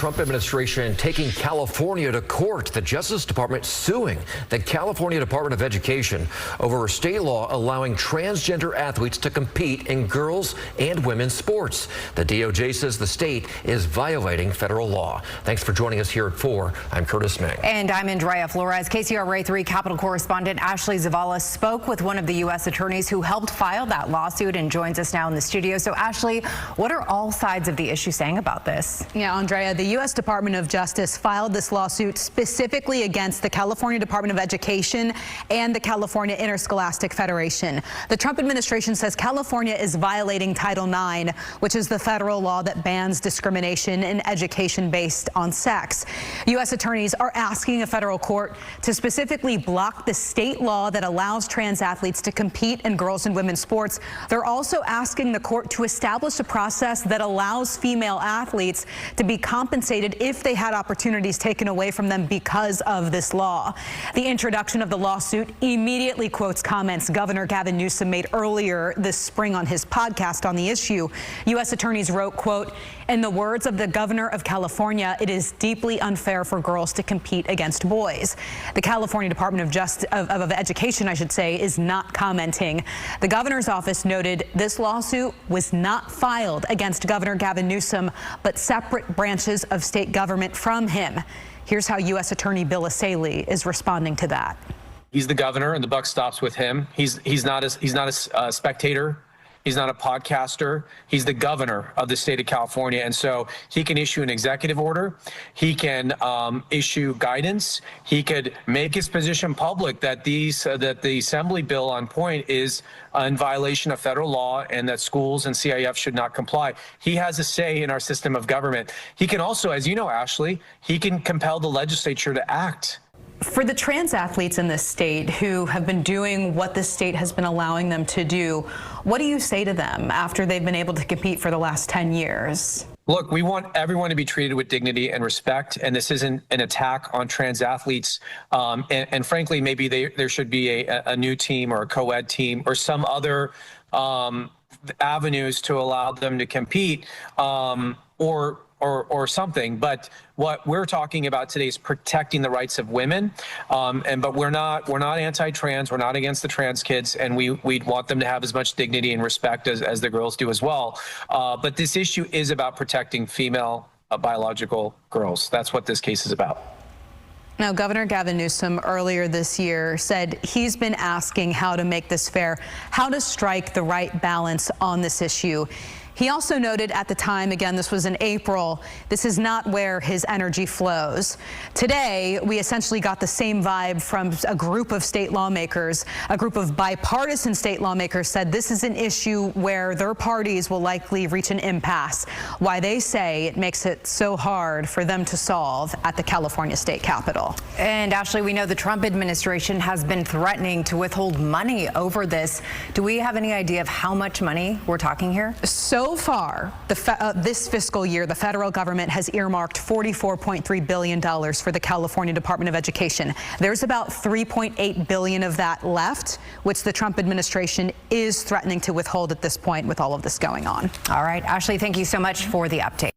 Trump administration taking California to court. The Justice Department suing the California Department of Education over a state law allowing transgender athletes to compete in girls' and women's sports. The DOJ says the state is violating federal law. Thanks for joining us here at 4. I'm Curtis Meng. And I'm Andrea Flores. KCRA 3 Capitol correspondent Ashley Zavala spoke with one of the U.S. attorneys who helped file that lawsuit and joins us now in the studio. So, Ashley, what are all sides of the issue saying about this? Yeah, Andrea, the U.S. Department of Justice filed this lawsuit specifically against the California Department of Education and the California Interscholastic Federation. The Trump administration says California is violating Title IX, which is the federal law that bans discrimination in education based on sex. U.S. attorneys are asking a federal court to specifically block the state law that allows trans athletes to compete in girls and women's sports. They're also asking the court to establish a process that allows female athletes to be compensated if they had opportunities taken away from them because of this law. The introduction of the lawsuit immediately quotes comments Governor Gavin Newsom made earlier this spring on his podcast on the issue. U.S. attorneys wrote, quote, "In the words of the governor of California, it is deeply unfair for girls to compete against boys." The California Department of Education, I should say, is not commenting. The governor's office noted this lawsuit was not filed against Governor Gavin Newsom, but separate branches of state government from him. Here's how U.S. Attorney Bill Essayli is responding to that. He's the governor, and the buck stops with him. He's not a spectator. He's not a podcaster. He's the governor of the state of California, and so he can issue an executive order. He can issue guidance. He could make his position public that the assembly bill on point is in violation of federal law and that schools and CIF should not comply. He has a say in our system of government. He can also, as you know, Ashley, he can compel the legislature to act. For the trans athletes in this state who have been doing what this state has been allowing them to do, what do you say to them after they've been able to compete for the last 10 years? Look, we want everyone to be treated with dignity and respect, and this isn't an attack on trans athletes. And frankly, maybe there should be a new team or a co-ed team or some other avenues to allow them to compete or something. But what we're talking about today is protecting the rights of women. But we're not anti-trans. We're not against the trans kids, and we want them to have as much dignity and respect as the girls do as well. But this issue is about protecting female biological girls. That's what this case is about. Now, Governor Gavin Newsom earlier this year said he's been asking how to make this fair, how to strike the right balance on this issue. He also noted at the time, again, this was in April, this is not where his energy flows. Today, we essentially got the same vibe from a group of state lawmakers. A group of bipartisan state lawmakers said this is an issue where their parties will likely reach an impasse. Why they say it makes it so hard for them to solve at the California State Capitol. And Ashley, we know the Trump administration has been threatening to withhold money over this. Do we have any idea of how much money we're talking here? So far, this fiscal year, the federal government has earmarked $44.3 billion for the California Department of Education. There's about $3.8 billion of that left, which the Trump administration is threatening to withhold at this point with all of this going on. All right, Ashley, thank you so much for the update.